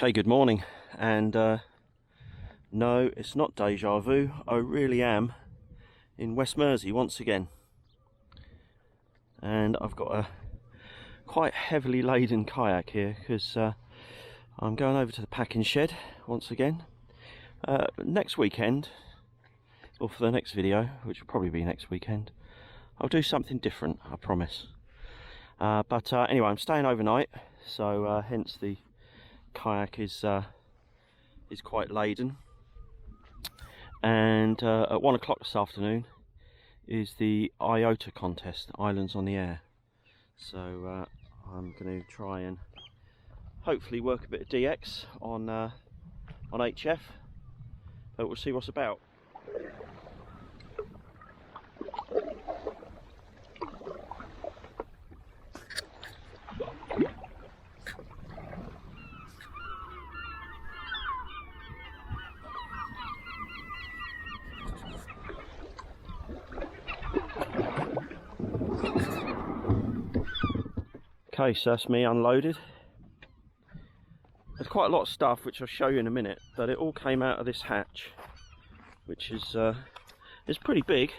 Okay, good morning, and no, it's not deja vu. I really am in West Mersea once again, and I've got a quite heavily laden kayak here because I'm going over to the packing shed once again. Next weekend, or for the next video, which will probably be next weekend, I'll do something different, I promise. But anyway, I'm staying overnight, so hence the kayak is quite laden. And at 1 o'clock this afternoon is the IOTA contest, Islands on the Air. So I'm going to try and hopefully work a bit of DX on HF, but we'll see what's about. Okay, so that's me unloaded. There's quite a lot of stuff which I'll show you in a minute, but it all came out of this hatch, which is it's pretty big,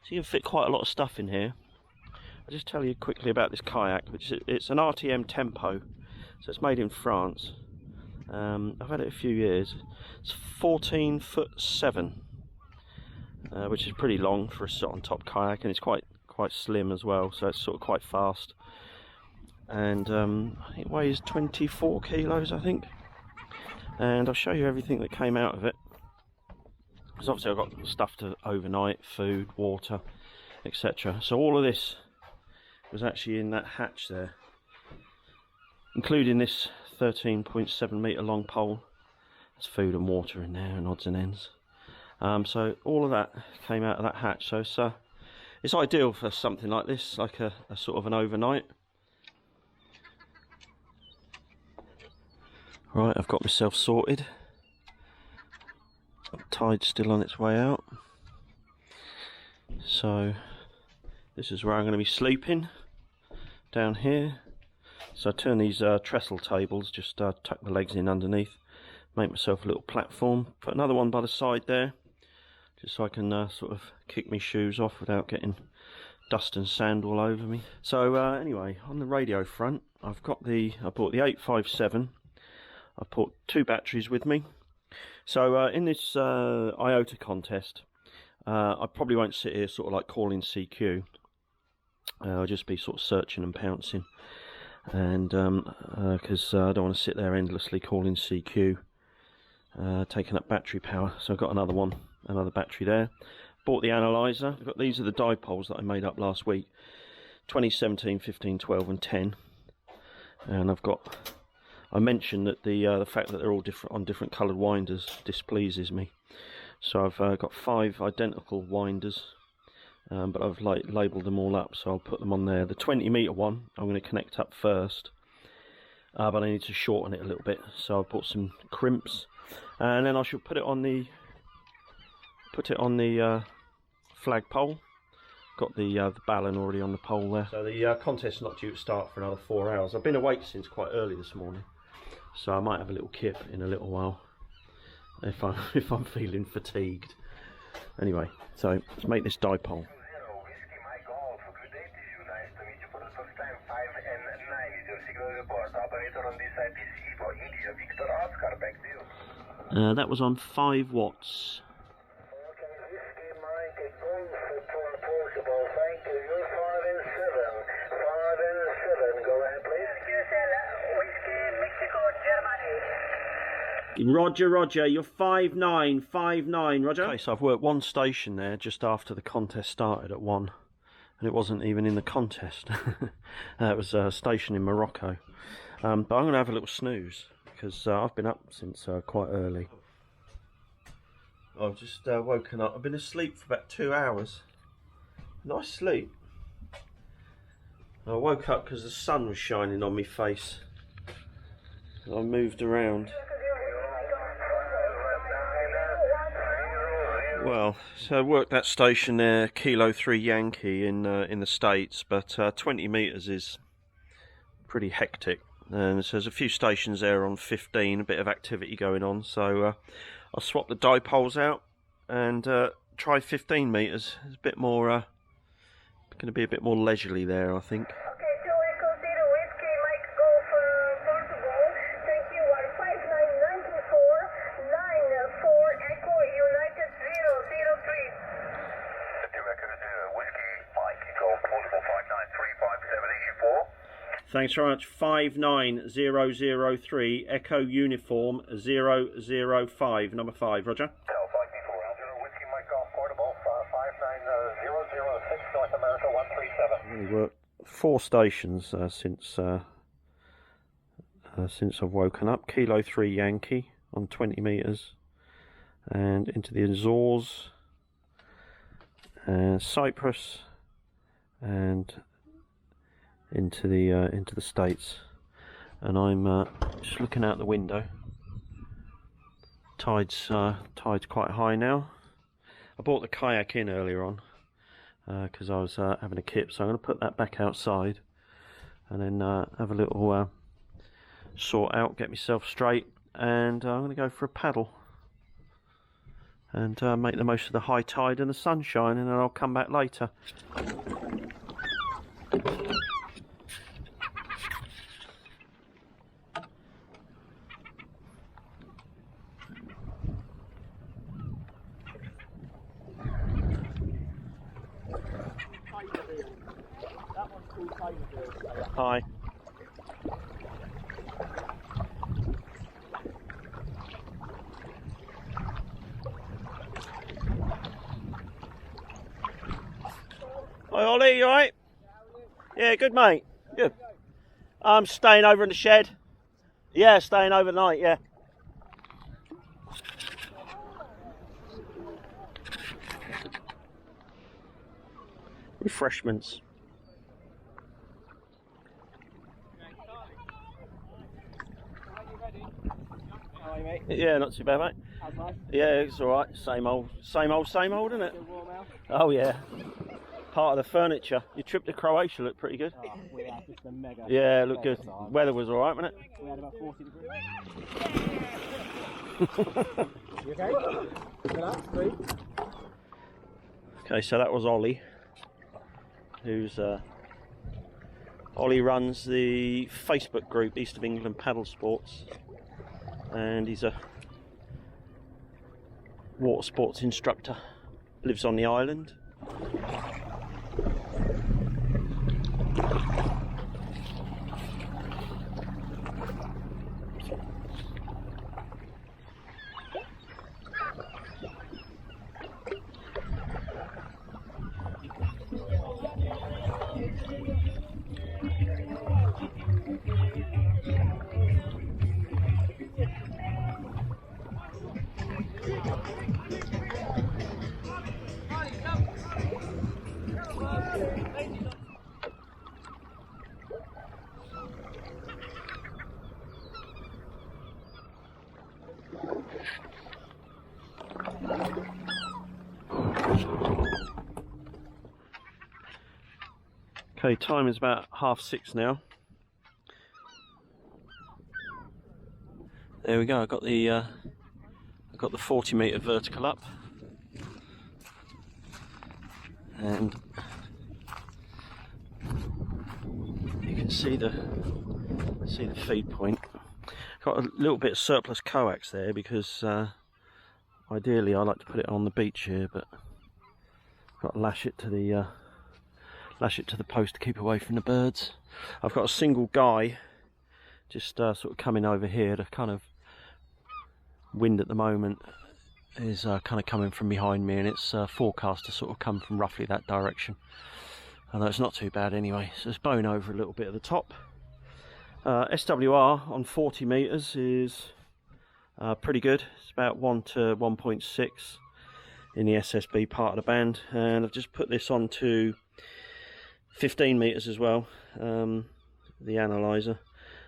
so you can fit quite a lot of stuff in here. I'll just tell you quickly about this kayak, which it's an RTM Tempo, so it's made in France. I've had it a few years. It's 14'7", which is pretty long for a sit on top kayak, and it's quite slim as well, so it's sort of quite fast. And it weighs 24 kilos, I think. And I'll show you everything that came out of it, because obviously I've got stuff to overnight, food, water, etc. So all of this was actually in that hatch there, including this 13.7 metre long pole. There's food and water in there and odds and ends. So all of that came out of that hatch. So it's ideal for something like this, like a sort of an overnight. Right, I've got myself sorted. Tide's still on its way out. So this is where I'm going to be sleeping, down here. So I turn these trestle tables, just tuck the legs in underneath, make myself a little platform, put another one by the side there, just so I can sort of kick my shoes off without getting dust and sand all over me. So anyway, on the radio front, I bought the 857. I put 2 batteries with me. So in this IOTA contest, I probably won't sit here sort of like calling CQ. I'll just be sort of searching and pouncing, and because I don't want to sit there endlessly calling CQ, taking up battery power. So I've got another battery there. Bought the analyzer. These are the dipoles that I made up last week: 2017, 15, 12 and 10. And I mentioned that the fact that they're all different on different coloured winders displeases me. So I've got 5 identical winders, but I've labelled them all up, so I'll put them on there. The 20 metre one I'm going to connect up first, but I need to shorten it a little bit, so I've bought some crimps, and then I should put it on the flagpole. Got the balun already on the pole there. So the contest's not due to start for another 4 hours. I've been awake since quite early this morning, so I might have a little kip in a little while if I'm feeling fatigued. Anyway, so let's make this dipole. That was on 5 watts. Roger, you're 5'9", Roger. Okay, so I've worked 1 station there just after the contest started at 1, and it wasn't even in the contest. It was a station in Morocco. But I'm going to have a little snooze, because I've been up since quite early. I've just woken up. I've been asleep for about 2 hours. Nice sleep. I woke up because the sun was shining on my face. I moved around. Well, so I worked that station there, Kilo 3 Yankee in the States, but 20 metres is pretty hectic. and so there's a few stations there on 15, a bit of activity going on, so I'll swap the dipoles out and try 15 metres. It's a bit more, going to be a bit more leisurely there, I think. Thanks very much. 59003 Echo Uniform 005, number 5, Roger. We worked 4 stations since I've woken up. Kilo 3 Yankee on 20 metres, and into the Azores, and Cyprus, and into the States. And I'm just looking out the window. Tide's quite high now. I bought the kayak in earlier on because I was having a kip, so I'm going to put that back outside and then have a little sort out, get myself straight, and I'm going to go for a paddle and make the most of the high tide and the sunshine, and then I'll come back later. Hi. Hi Ollie, you alright? Yeah, good mate. Good. I'm staying over in the shed. Yeah, staying overnight, yeah. Refreshments. Yeah, not too bad, mate. Yeah, it's alright. Same old, isn't it? Oh yeah. Part of the furniture. Your trip to Croatia looked pretty good. Oh, we had just a mega. Yeah, it looked good. Weather was alright, wasn't it? We had about 40 degrees. You okay? Relax, breathe. Okay, so that was Ollie. Ollie runs the Facebook group East of England Paddle Sports, and he's a water sports instructor. Lives on the island. Okay, time is about 6:30 now. There we go. I got the 40 metre vertical up, and you can see the feed point. Got a little bit of surplus coax there because ideally I like to put it on the beach here, but got to lash it to the post to keep away from the birds. I've got a single guy just sort of coming over here. The kind of wind at the moment is kind of coming from behind me, and it's forecast to sort of come from roughly that direction. Although it's not too bad anyway. So it's blowing over a little bit at the top. SWR on 40 metres is pretty good. It's about 1 to 1.6 in the SSB part of the band, and I've just put this on to 15 metres as well, the analyzer,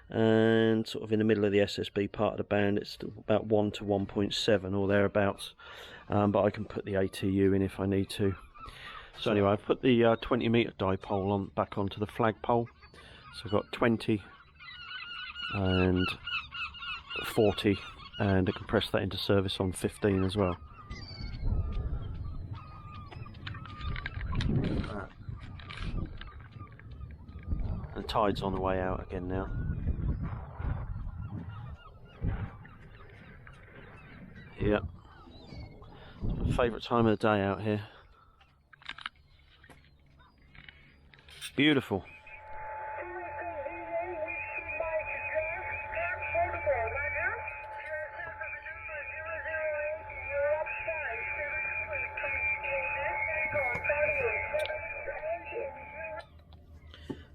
and sort of in the middle of the SSB part of the band it's about 1 to 1.7 or thereabouts, but I can put the ATU in if I need to. So anyway, I've put the 20 metre dipole back onto the flagpole, so I've got 20 and 40, and I can press that into service on 15 as well. The tide's on the way out again now. Yep. It's my favourite time of the day out here. Beautiful.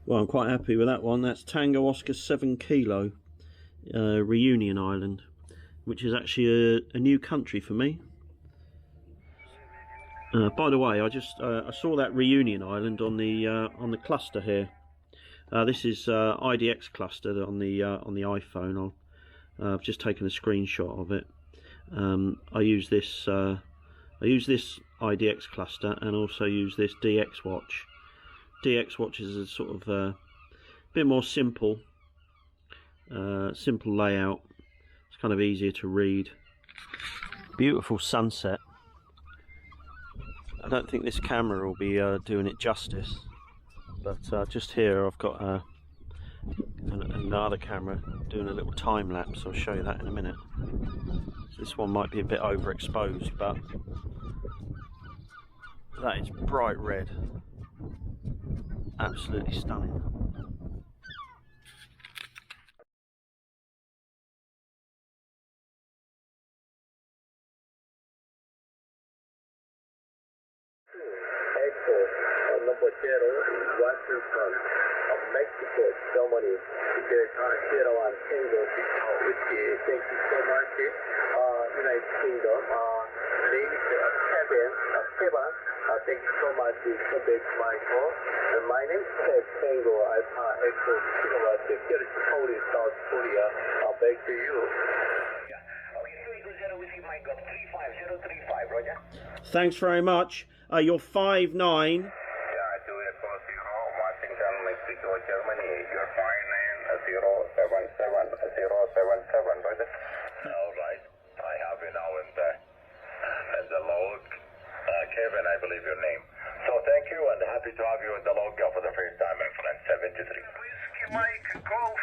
Well, I'm quite happy with that one. That's Tango Oscar 7 Kilo, Reunion Island, which is actually a new country for me. By the way, I saw that Reunion Island on the cluster here. This is IDX cluster on the iPhone. I've just taken a screenshot of it. I use this IDX cluster and also use this DX watch. DX watch is a sort of bit more simple layout. It's kind of easier to read. Beautiful sunset. I don't think this camera will be doing it justice, but just here I've got another camera doing a little time lapse. I'll show you that in a minute. So this one might be a bit overexposed, but that is bright red. Absolutely stunning. Number 0, Western Front of Mexico, Germany. There's Zero and Tango Whiskey. Thank you so much. United Kingdom. Name is Kevin. Thank you so much for coming to my call. And my name is Tango Alpha Echo Kilo. Here is Polish, South Korea. Back to you. Thanks very much. You're 5'9". Mexico, Germany, you're 5907777, Roger. All right, I have you now in the log. Kevin, I believe your name. So thank you, and happy to have you in the log for the first time, my friend. 73. Whiskey Mike Golf,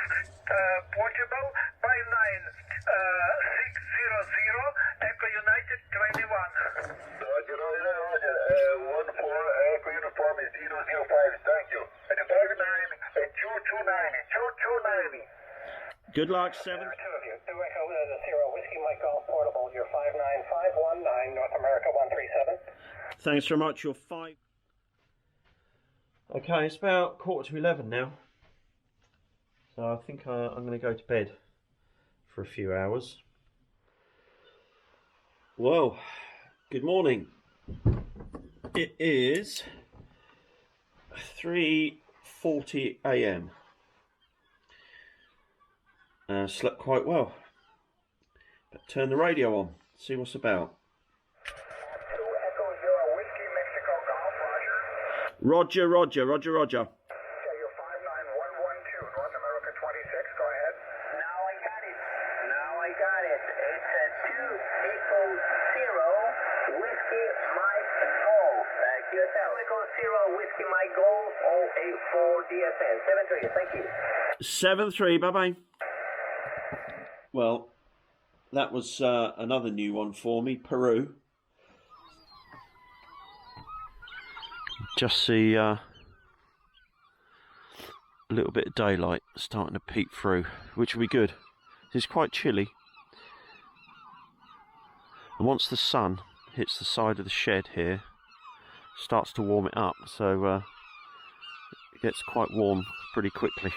Portugal, 59600, Echo United 21. Roger, Roger. 14 Echo Uniform is 005. Thank you. 229. Good luck, 7. Echo 0, Whiskey Mike Golf Portable, you're 59519, North America 137. Thanks very much, you're 5. Okay, it's about 11:15 now. So I think I'm going to go to bed for a few hours. Well, good morning. It is 3:40 AM. Slept quite well. But turn the radio on, see what's about. Echo 0, Whiskey Mexico Golf, Roger. Roger. Yeah, you're 59112, North America 26, go ahead. Now I got it. It's a 2 Echo 0, Whiskey Mike Golf. QSL, Echo 0, Whiskey Mike Golf, 084 DSN. 73, thank you. 7-3, bye-bye. Well, that was another new one for me, Peru. Just see a little bit of daylight starting to peek through, which will be good. It's quite chilly. And once the sun hits the side of the shed here, starts to warm it up, so it gets quite warm pretty quickly.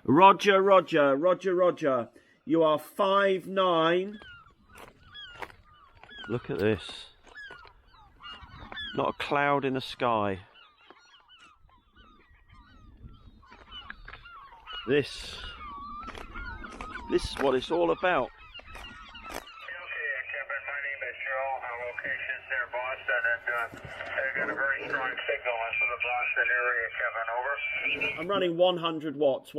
Roger. You are 5'9". Look at this. Not a cloud in the sky. This is what it's all about. Okay, Kevin, my name is Joe. Our location's near Boston, and they've got a very strong signal into the Boston area, Kevin, over. I'm running 100 watts,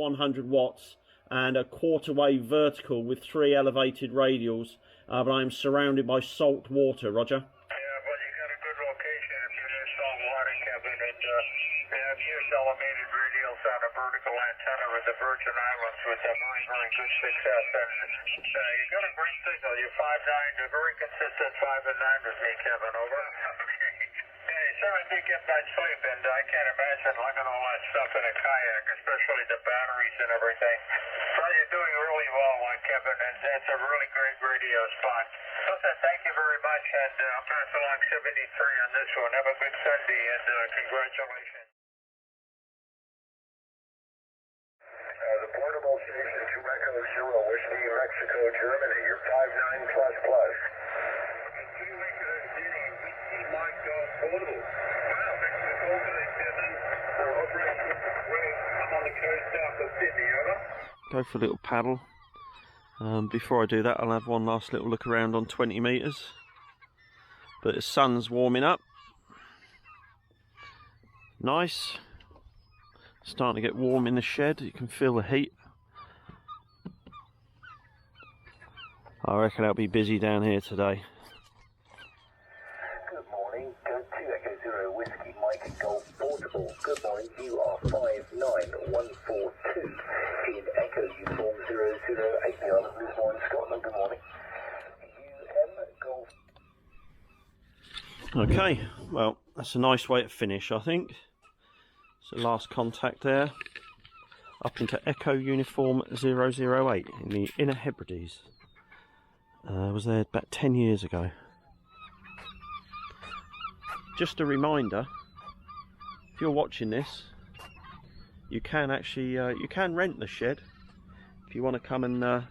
and a quarter wave vertical with 3 elevated radials, but I'm surrounded by salt water, Roger. Yeah, well, you got a good location if you're near salt water, Kevin, and they have used elevated radials on a vertical antenna with the Virgin Islands with a very, very good success. And you got a great signal. You're 5'9", a very consistent 5 and 9 with me, Kevin, over. Yeah, you certainly did get that sleep, and I can't imagine lugging all that stuff in a kayak, especially the batteries and everything. Well, you're doing really well, Kevin, and it's a really great radio spot. Listen, thank you very much, and I'll pass along 73 on this one. Have a good Sunday, and congratulations. The portable station 2 Echo Zero, Whiskey, Mexico, Germany. You're 59 plus plus. 2 Echo Zero, Whiskey, Mike, portable. Wow, thanks for the call today, Kevin. Operation Great. I'm on the coast south of Sydney, over. Go for a little paddle. Before I do that, I'll have one last little look around on 20 metres. But the sun's warming up. Nice. Starting to get warm in the shed. You can feel the heat. I reckon I'll be busy down here today. Good morning. Go 2 Echo Zero, Whiskey, Mike, Golf, portable. Good morning. You are 59142 in Echo Uniform 008, the Isle of Lismore in Scotland. Good morning. Golf. Okay, well, that's a nice way to finish, I think. So last contact there, up into Echo Uniform 008 in the Inner Hebrides. I was there about 10 years ago. Just a reminder, if you're watching this, you can actually you can rent the shed if you want to come and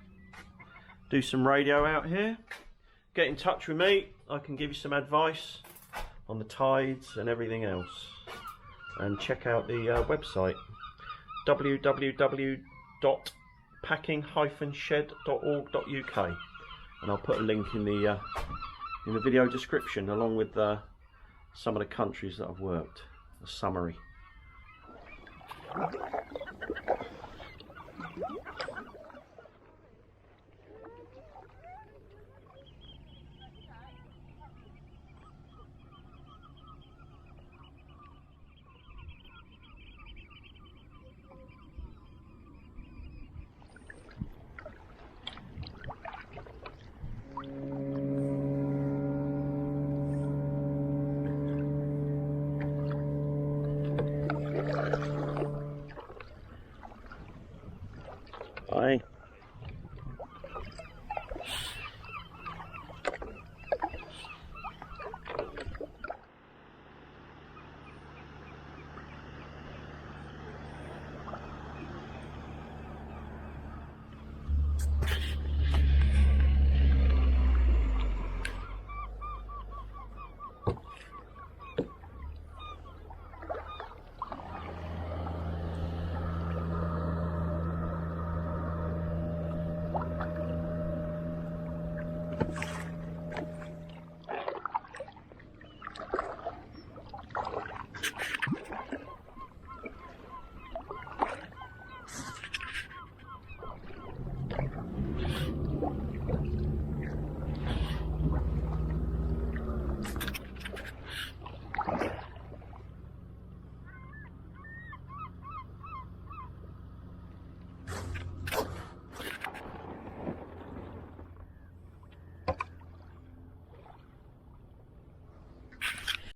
do some radio out here. Get in touch with me. I can give you some advice on the tides and everything else. And check out the website www.packing-shed.org.uk, and I'll put a link in the video description along with some of the countries that I've worked, a summary.